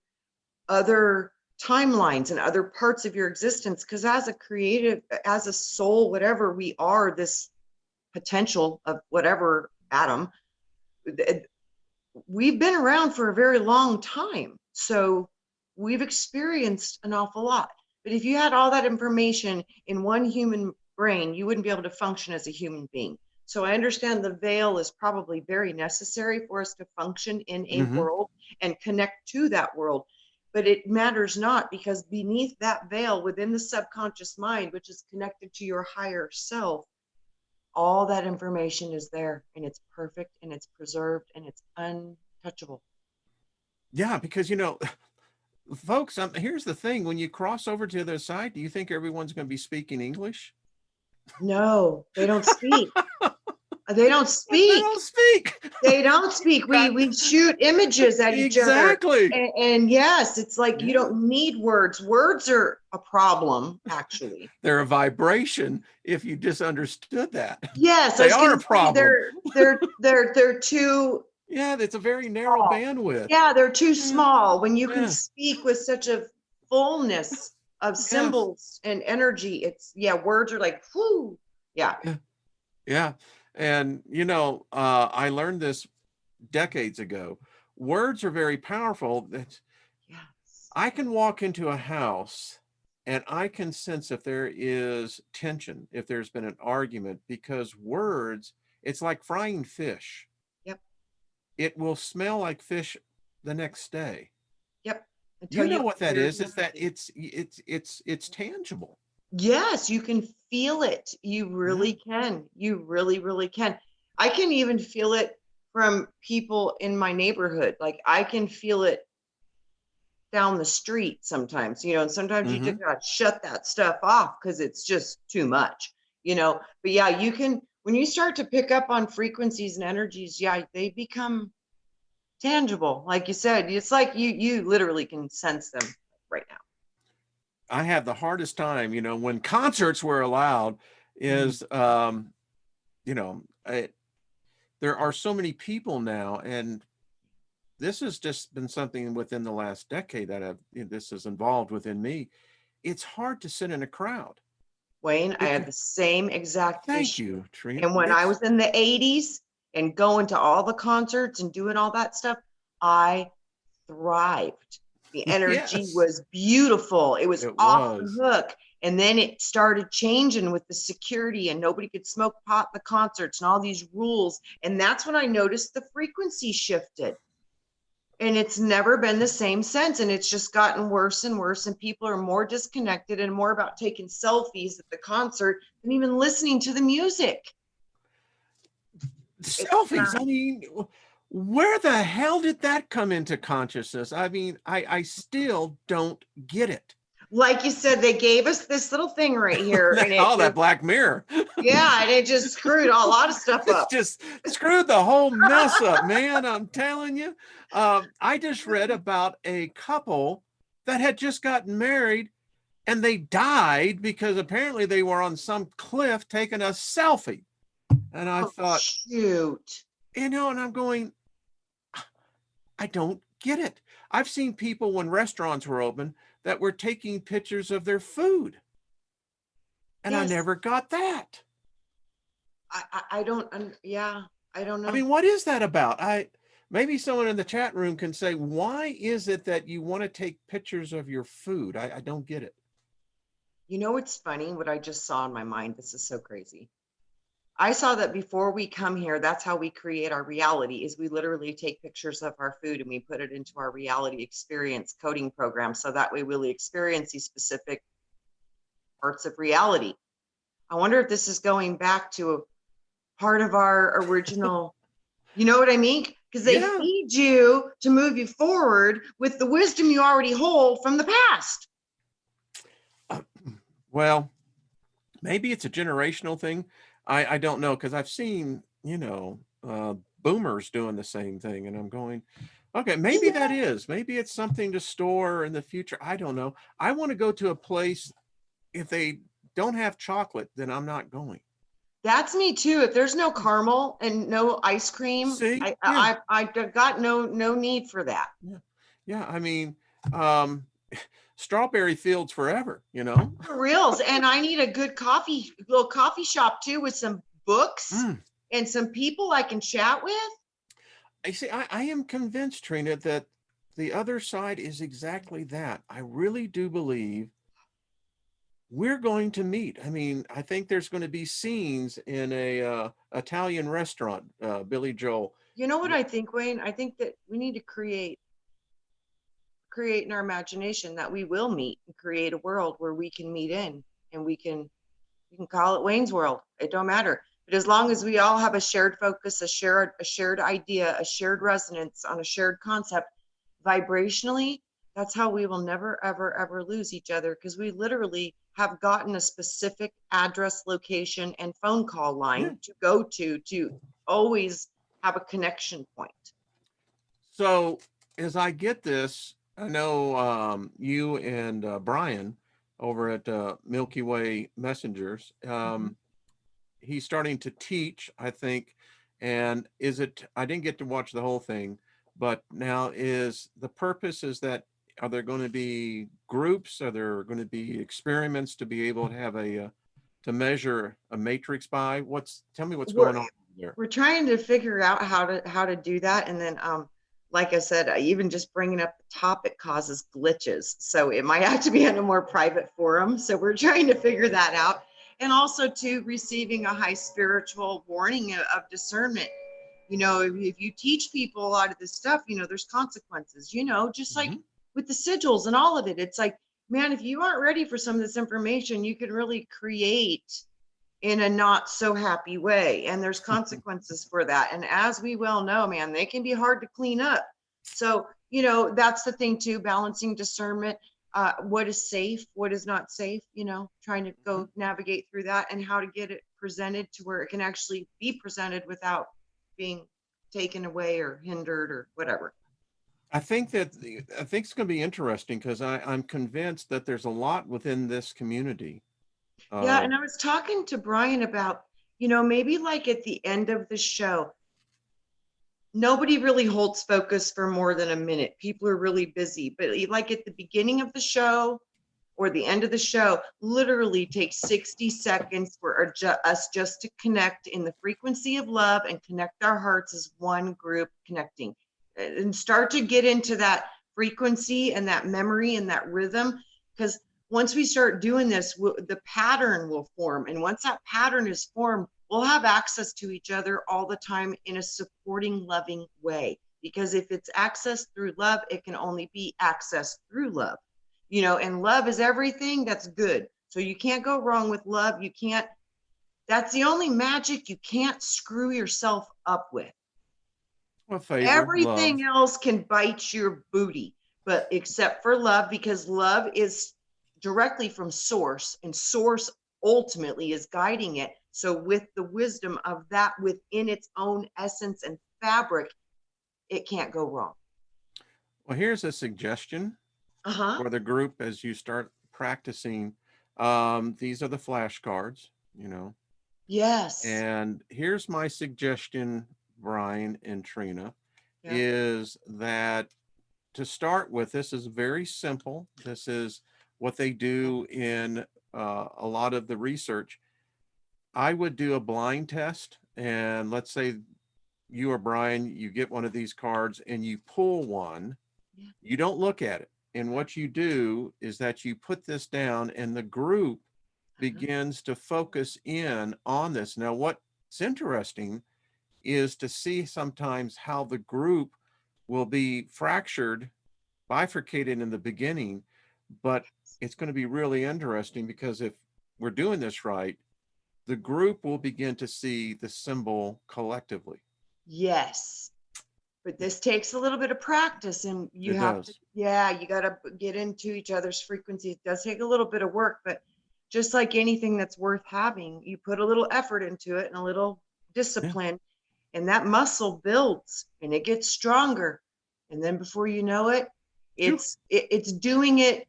other timelines and other parts of your existence. Because as a creative, as a soul, whatever we are, this potential of whatever atom, we've been around for a very long time. So we've experienced an awful lot. But if you had all that information in one human brain, you wouldn't be able to function as a human being. So I understand the veil is probably very necessary for us to function in a Hmm. world and connect to that world. But it matters not, because beneath that veil, within the subconscious mind, which is connected to your higher self, all that information is there, and it's perfect and it's preserved and it's untouchable. Yeah, because folks, here's the thing: when you cross over to the other side, do you think everyone's going to be speaking English? No, they don't speak. They don't But they speak. don't speak. They don't speak. Got We shoot images at each other. exactly. And yes, it's like you Yeah. don't need words. Words are a problem, actually. They're a vibration if you just understood that. Yes, I They was are gonna a say problem. they're too Yeah, it's a very narrow small. bandwidth. Yeah, they're too Yeah, small when you can yeah, speak with such a fullness of yes, symbols and energy. It's yeah, words are like whoo. Yeah. yeah, yeah. And I learned this decades ago. Words are very powerful. That Yes. I can walk into a house and I can sense if there is tension, if there's been an argument, because words, it's like frying fish. Yep. It will smell like fish the next day. Yep. Until You know you what that clear is? the It's that energy. it's tangible. Yes, you can feel it. You Yeah. really can. You really, really can. I can even feel it from people in my neighborhood. Like I can feel it down the street sometimes, and sometimes you just Mm-hmm. gotta shut that stuff off because it's just too much. But yeah, you can when you start to pick up on frequencies and energies, yeah, they become tangible. Like you said, it's like you literally can sense them right now. I have the hardest time, when concerts were allowed, Mhm. is you know, I, there are so many people now, and this has just been something within the last decade that this has involved within me. It's hard to sit in a crowd. Wayne, I had Because the same exact thank issue. you, Trina. And when I It's was in the 80s and going to all the concerts and doing all that stuff, I thrived. The energy yes, was beautiful. It was it off the was. hook. And then it started changing with the security, and nobody could smoke pot in the concerts and all these rules. And that's when I noticed the frequency shifted. And it's never been the same since. And it's just gotten worse and worse. And people are more disconnected and more about taking selfies at the concert than even listening to the music. It's Selfies. I mean, where the hell did that come into consciousness? I mean, I still don't get it. like you said, they gave us this little thing right here, and it Oh, that just, Black Mirror. yeah, and it just screwed a lot of stuff It's up. just screwed the whole mess up, man. I'm telling you. I just read about a couple that had just gotten married and they died because apparently they were on some cliff taking a selfie. And I Oh, thought, shoot. and I'm going, I don't get it. I've seen people when restaurants were open that were taking pictures of their food, and I Yes, never got that. I don't, yeah, I don't I know. mean, what is that about? Maybe someone in the chat room can say, why is it that you want to take pictures of your food? I don't get it. You know what's funny? What I just saw in my mind. This is so crazy. I saw that before we come here, that's how we create our reality is we literally take pictures of our food and we put it into our reality experience coding program. So that way we'll experience these specific parts of reality. I wonder if this is going back to a part of our original, you know what I mean? Because they Yeah. feed you to move you forward with the wisdom you already hold from the past. Well, maybe it's a generational thing. I don't know because I've seen, boomers doing the same thing, and I'm going, okay, maybe that Yeah. is. Maybe it's something to store in the future. I don't know. I want to go to a place. If they don't have chocolate, then I'm not going. That's me too. If there's no caramel and no ice cream, See? Yeah. I got no need for that. Yeah. Yeah. I mean, um, strawberry fields forever. For reals. And I need a good little coffee shop too with some books Mm. and some people I can chat with. I see. I am convinced, Trina, that the other side is exactly that. I really do believe we're going to meet. I mean, I think there's going to be scenes in a Italian restaurant, Billy Joel. You know what I think, Wayne? I think that we need to create in our imagination that we will meet and create a world where we can meet in and we can call it Wayne's World. It don't matter. But as long as we all have a shared focus, a shared idea, a shared resonance on a shared concept, vibrationally, That's how we will never, ever, ever lose each other, because we literally have gotten a specific address, location, and phone call Yeah. line to go to always have a connection point. So as I get this, I know you and Brian over at Milky Way Messengers. Mhm. He's starting to teach, I think. And is it, I didn't get to watch the whole thing, but now is the purpose is that, are there going to be groups? Are there going to be experiments to be able to have to measure a matrix by? Tell me what's We're going on there. we're trying to figure out how to do that, and then like I said, even just bringing up the topic causes glitches, so it might have to be in a more private forum. So we're trying to figure that out, and also to receiving a high spiritual warning of discernment. If you teach people a lot of this stuff, there's consequences, just like Mhm. with the sigils and all of it. It's like, man, if you aren't ready for some of this information, you can really create in a not so happy way, and there's consequences for that. And as we well know, man, they can be hard to clean up. So that's the thing too, balancing discernment, what is safe, what is not safe, trying to Mhm. go navigate through that, and how to get it presented to where it can actually be presented without being taken away or hindered or whatever. I think it's going to be interesting because I'm convinced that there's a lot within this community. Yeah, Uh, and I was talking to Brian about, maybe like at the end of the show, nobody really holds focus for more than a minute. People are really busy, but like at the beginning of the show or the end of the show, literally take 60 seconds for us just to connect in the frequency of love and connect our hearts as one group connecting, and start to get into that frequency and that memory and that rhythm. Because once we start doing this, the pattern will form. And once that pattern is formed, we'll have access to each other all the time in a supporting, loving way. Because if it's access through love, it can only be access through love. And love is everything that's good. So you can't go wrong with love. You can't, that's the only magic you can't screw yourself up with. a favor, Everything love. else can bite your booty, but except for love, because love is directly from source, and source ultimately is guiding it. So with the wisdom of that within its own essence and fabric, it can't go wrong. Well, here's a suggestion Uh-huh. for the group as you start practicing. These are the flashcards, Yes. and here's my suggestion, Brian and Trina, Yep. is that to start with, this is very simple. This is what they do in a lot of the research. I would do a blind test, and let's say you or Brian, you get one of these cards and you pull one. Yeah. You don't look at it. And Right. what you do is that you put this down and the group Uh-huh. begins to focus in on this. Now, what's interesting is to see sometimes how the group will be fractured, bifurcated in the beginning, but it's going to be really interesting because if we're doing this right, the group will begin to see the symbol collectively. Yes. But this takes a little bit of practice, and you It have to, does. yeah, you got to get into each other's frequency. It does take a little bit of work, but just like anything that's worth having, you put a little effort into it and a little Yeah. discipline, and that muscle builds and it gets stronger. And then before you know it, Phew. it's doing it.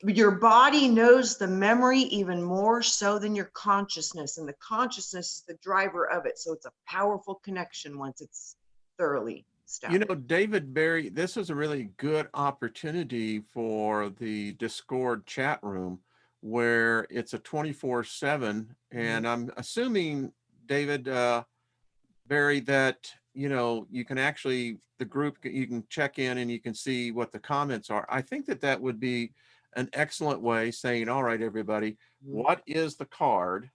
Your body knows the memory even more so than your consciousness, and the consciousness is the driver of it. So it's a powerful connection once it's thoroughly established. David Barry, this is a really good opportunity for the Discord chat room where it's a 24/7. Mhm. And I'm assuming, David Barry, that, you can actually, the group, you can check in and you can see what the comments are. I think that that would be an excellent way saying, all right, everybody, Mhm. what is the card?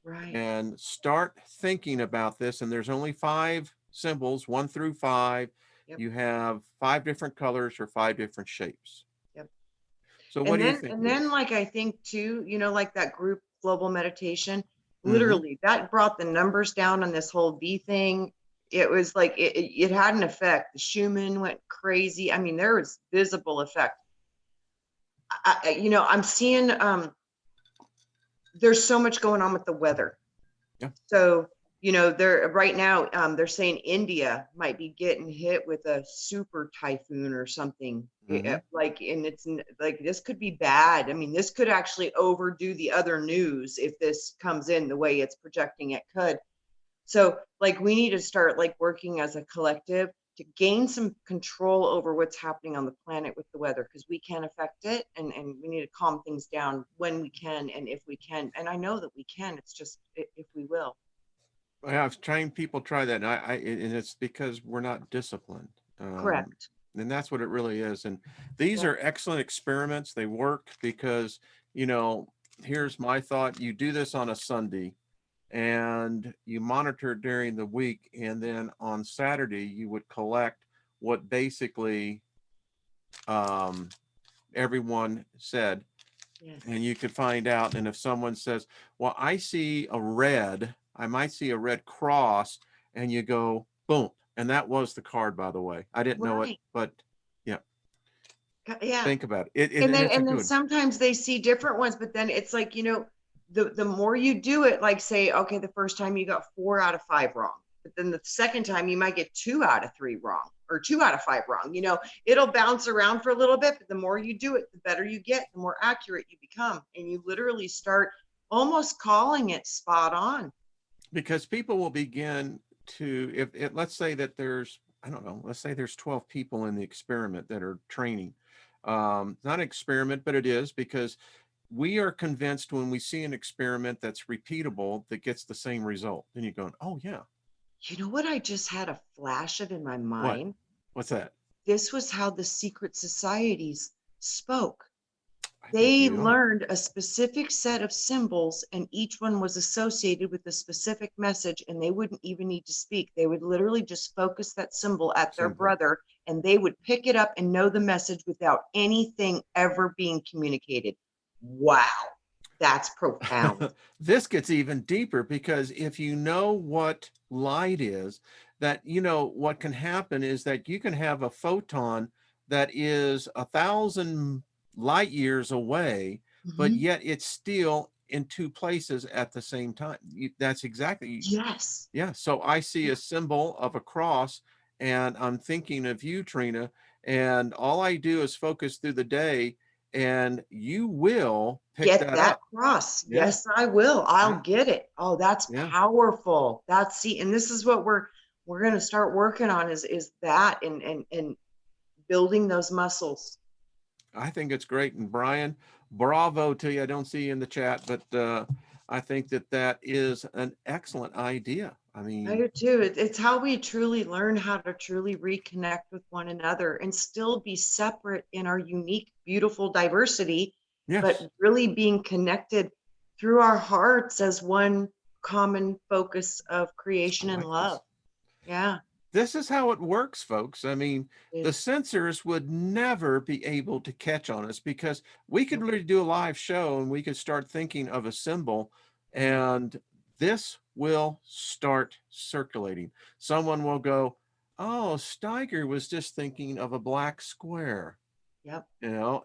Right. And start thinking about this. And there's only five symbols, 1 through 5. Yep. You have five different colors or five different shapes. Yep. So what And do you then think, and then Liz? like I think too, like that group global meditation, Hmm. literally that brought the numbers down on this whole V thing. It was like it had an effect. The Schumann went crazy. I mean, there was visible effect. I'm seeing, there's so much going on with the weather. Yeah. So, they're right now, they're saying India might be getting hit with a super typhoon or something. Hmm. Like, and like, this could be bad. I mean, this could actually overdo the other news if this comes in the way it's projecting it could. So, like, we need to start like working as a collective to gain some control over what's happening on the planet with the weather, because we can affect it, and we need to calm things down when we can and if we can. And I know that we can. It's just if we will. I've trained people try that, and and it's because we're not disciplined. Um, Correct. and that's what it really is. And these Yeah. are excellent experiments. They work because, you know, here's my thought. You do this on a Sunday and you monitor during the week, and then on Saturday you would collect what basically um, everyone said, and Yes. you could find out. And if someone says, well, I see a red, I might see a red cross, and you go boom, and that was the card, by the way. I didn't know it, Right. but yeah, Yeah. think about it, And and then it's a and then good. sometimes they see different ones, but then it's like, the more you do it, like, say, okay, the first time you got 4 out of 5 wrong, but then the second time you might get 2 out of 3 wrong, or 2 out of 5 wrong. It'll bounce around for a little bit, but the more you do it, the better you get, the more accurate you become, and you literally start almost calling it spot on. Because people will begin to, if it, let's say that there's, I don't know, let's say there's 12 people in the experiment that are training. Not an experiment, but it is, because we are convinced when we see an experiment that's repeatable that gets the same result. Then you're going, oh yeah, You know what I just had a flash of in my what? mind? What's that? This was how the secret societies spoke. I think They they are. learned a specific set of symbols, and each one was associated with a specific message, and they wouldn't even need to speak. They would literally just focus that symbol at their Simple. brother, and they would pick it up and know the message without anything ever being communicated. Wow, that's profound. This gets even deeper, because if you know what light is, that what can happen is that you can have a photon that is 1,000 light years away, but Mhm. yet it's still in two places at the same time. That's exactly, Yes. yeah. So I see Yeah. a symbol of a cross, and I'm thinking of you, Trina, and all I do is focus through the day, and you will pick Get that that up. cross. Yeah, Yes, I will. I'll yeah, get it. Oh, that's yeah. powerful. See, and this is what we're gonna start working on, is that, and building those muscles. I think it's great. And Brian, bravo to you. I don't see you in the chat, but I think that that is an excellent idea. I I mean, do too. It's how we truly learn how to truly reconnect with one another and still be separate in our unique, beautiful diversity, but yes, really being connected through our hearts as one common focus of I creation and like love. this. Yeah. This is how it works, folks. I mean, the It, sensors would never be able to catch on us, because we could literally do a live show and we could start thinking of a symbol, yeah. and this will start circulating. Someone will go, oh, Steiger was just thinking of a black square, Yep.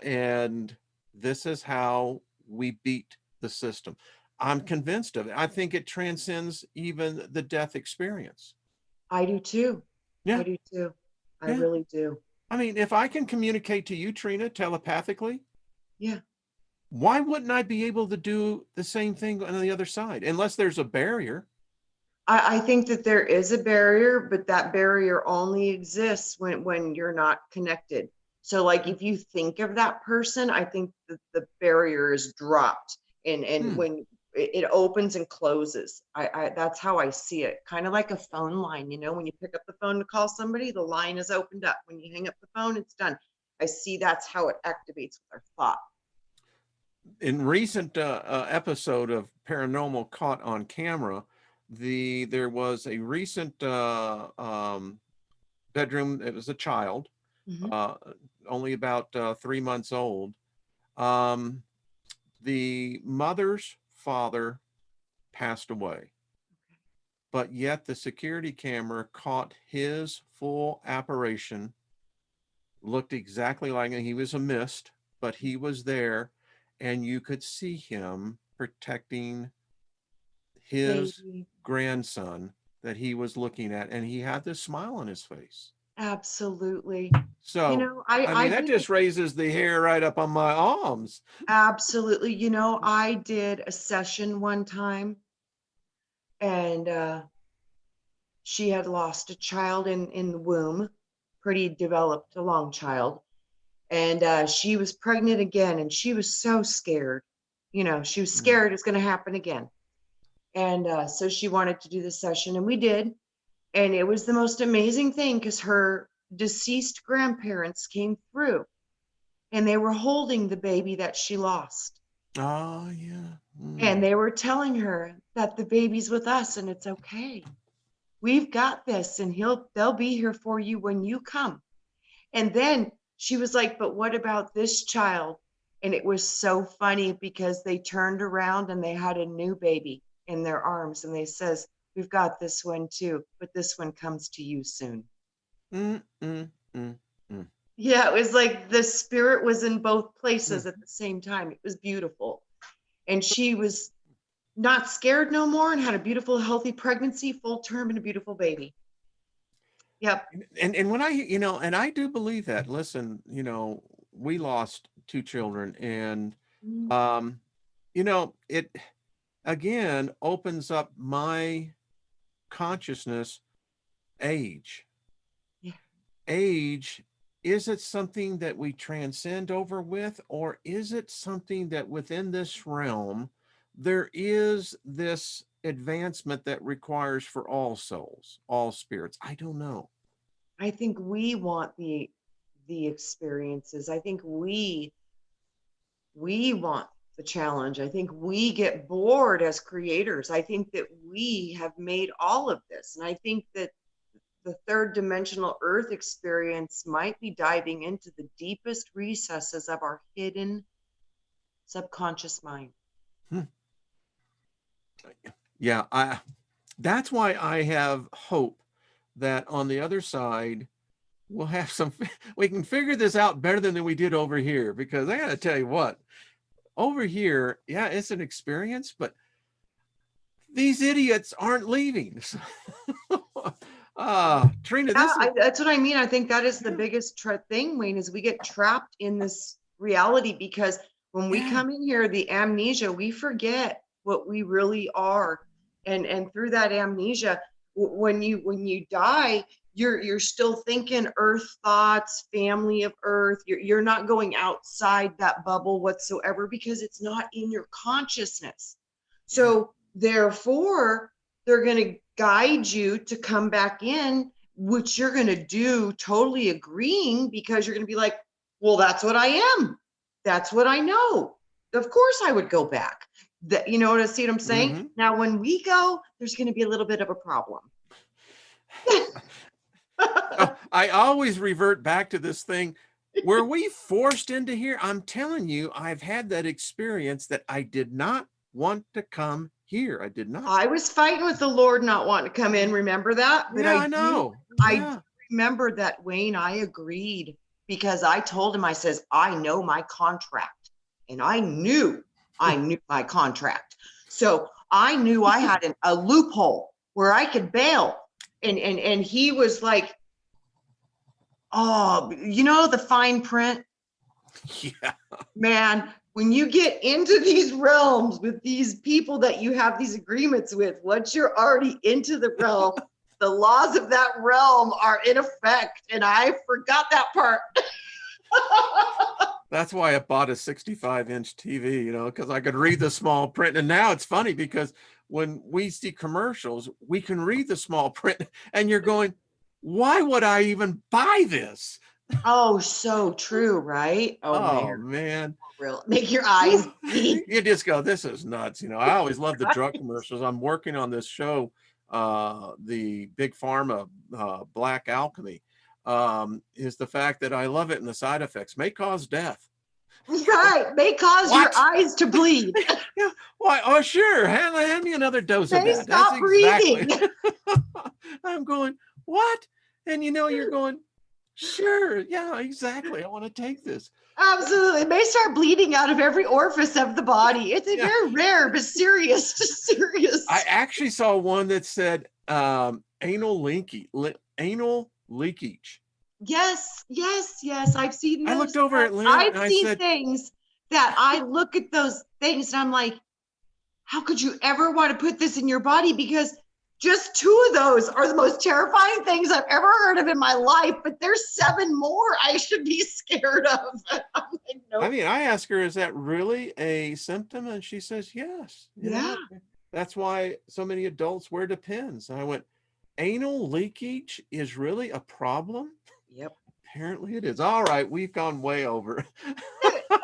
and this is how we beat the system. I'm convinced of it. I think it transcends even the death experience. I do too. I Yeah, do too. I yeah. really do. I mean, if I can communicate to you, Trina, telepathically, Yeah. why wouldn't I be able to do the same thing on the other side? Unless there's a barrier. I think that there is a barrier, but that barrier only exists when you're not connected. So, like, if you think of that person, I think that the barrier is dropped, and Hmm. when it opens and closes, that's how I see it. Kind of like a phone line, when you pick up the phone to call somebody, the line is opened up. When you hang up the phone, it's done. I see that's how it activates with our thought. In recent episode of Paranormal Caught on Camera, there was a recent bedroom. It was a child, Hmm. uh, only about 3 months old. Um, the mother's father passed away, but yet the security camera caught his full apparition, looked exactly like him. He was a mist. but he was there, and you could see him protecting his Baby. grandson that he was looking at, and he had this smile on his face. Absolutely. You So, know, I I mean, that did just raises the hair right up on my arms. absolutely. You know, I did a session one time and she had lost a child in the womb, pretty developed, a long child. And she was pregnant again and she was so scared. You know, she was Mm. scared it's going to happen again. And so she wanted to do the session and we did. And it was the most amazing thing because her deceased grandparents came through and they were holding the baby that she lost. Oh, yeah. And Mm. they were telling her that the baby's with us and it's okay. We've got this and they'll be here for you when you come. And then she was like, but what about this child? And it was so funny because they turned around and they had a new baby in their arms and they says, we've got this one too, but this one comes to you soon. Mm, mm, mm, mm, Yeah, it was like the spirit was in both mm. places at the same time. It was beautiful. And she was not scared no more and had a beautiful, healthy pregnancy, full term, and a beautiful baby. Yep. And when I, and I do believe that. Listen, we lost two children, and Mm, um, it again opens up my consciousness. Age, yeah. age, is it something that we transcend over with, or is it something that within this realm there is this advancement that requires for all souls, all spirits? I don't know. I think we want the experiences. I think we want the challenge. I think we get bored as creators. I think that we have made all of this. And I think that the third dimensional earth experience might be diving into the deepest recesses of our hidden subconscious mind. Hmm. Yeah, that's why I have hope that on the other side we'll have we can figure this out better than we did over here, because I got to tell you what, over here, yeah, it's an experience, but these idiots aren't leaving. Trina, Yeah, this is, that's what I mean. I think that is the yeah, biggest thing, Wayne, is we get trapped in this reality because when we yeah, come in here, the amnesia, we forget what we really are. And through that amnesia, when you die, you're still thinking earth thoughts, family of earth. You're not going outside that bubble whatsoever because it's not in your consciousness. yeah. So therefore, they're going to guide you to come back in, which you're going to do totally agreeing because you're going to be like, well, that's what I am. That's what I know. Of course I would go back. That, you know what I see what I'm saying? Mm-hmm. Now, when we go, there's going to be a little bit of a problem. I always revert back to this thing. Were we forced into here? I'm telling you, I've had that experience that I did not want to come here. I did not. I was fighting with the Lord not wanting to come in. Remember that? But Yeah, I know. I do Yeah. remember that, Wayne. I agreed because I told him, I says, I know my contract. And I knew my contract. So I knew I had a loophole where I could bail. And he was like, oh, you know, the fine print, Yeah. man, when you get into these realms with these people that you have these agreements with, once you're already into the realm, the laws of that realm are in effect. And I forgot that part. That's why I bought a 65-inch TV, because I could read the small print. And now it's funny because when we see commercials, we can read the small print and you're going, why would I even buy this? Oh, so true, right? Oh Oh, man, man. real make your eyes bleed. You just go, this is nuts. I always love the drug commercials. I'm working on this show, the Big Pharma Black Alchemy, is the fact that I love it, and the side effects may cause death. Right, may cause your What? eyes to bleed. Yeah. Why? Oh, sure. Hand me another dose of May that. That's stop exactly. breathing. I'm going, what? And you're going, Sure. Yeah, exactly. I want to take this. Absolutely. It may start bleeding out of every orifice of the body. It's a Yeah. very rare, but serious, I serious. actually saw one that said anal leakage. Yes, yes, yes. I've seen I looked those. over at Lynn I've and I seen said, things that I look at those things and I'm like, how could you ever want to put this in your body? Because just two of those are the most terrifying things I've ever heard of in my life, but there's 7 more I should be scared of. I'm like, I nope. mean, I asked her, is that really a symptom? And she says, yes, it Yeah. is. That's why so many adults wear Depends. And I went, anal leakage is really a problem? Yep. Apparently it is. All right, we've gone way over.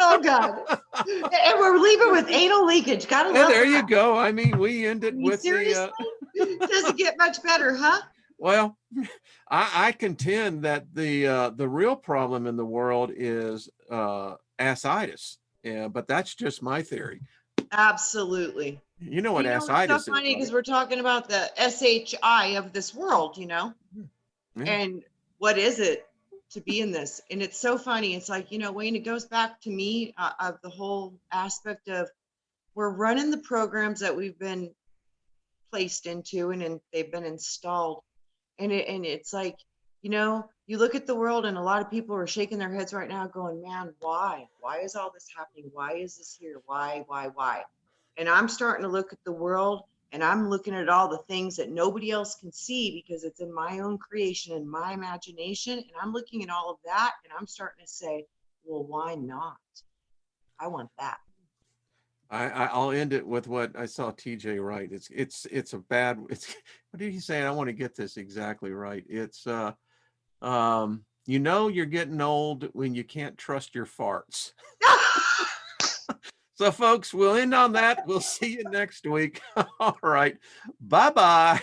Oh God. And we're leaving with anal leakage. Gotta And love there you that. go. I mean, we I ended mean, with seriously? the Doesn't get much better, huh? well, I contend that the real problem in the world is ascites. Yeah, but that's just my theory. Absolutely. You know what You know, it's so ascites is, funny because right? we're talking about the SHI of this world, you know, Yeah. and what is it to be in this? And it's so funny. It's like, you know, Wayne, it goes back to me of the whole aspect of we're running the programs that we've been placed into and they've been installed. And it's like, you know, you look at the world and a lot of people are shaking their heads right now going, man, why? Why is all this happening? Why is this here? Why? And I'm starting to look at the world and I'm looking at all the things that nobody else can see because it's in my own creation and my imagination. And I'm looking at all of that and I'm starting to say, well, why not? I want that. I'll end it with what I saw TJ write. It's a bad it's what did he say? I want to get this exactly right. It's you know you're getting old when you can't trust your farts. So folks, we'll end on that. We'll see you next week. All right. Bye-bye.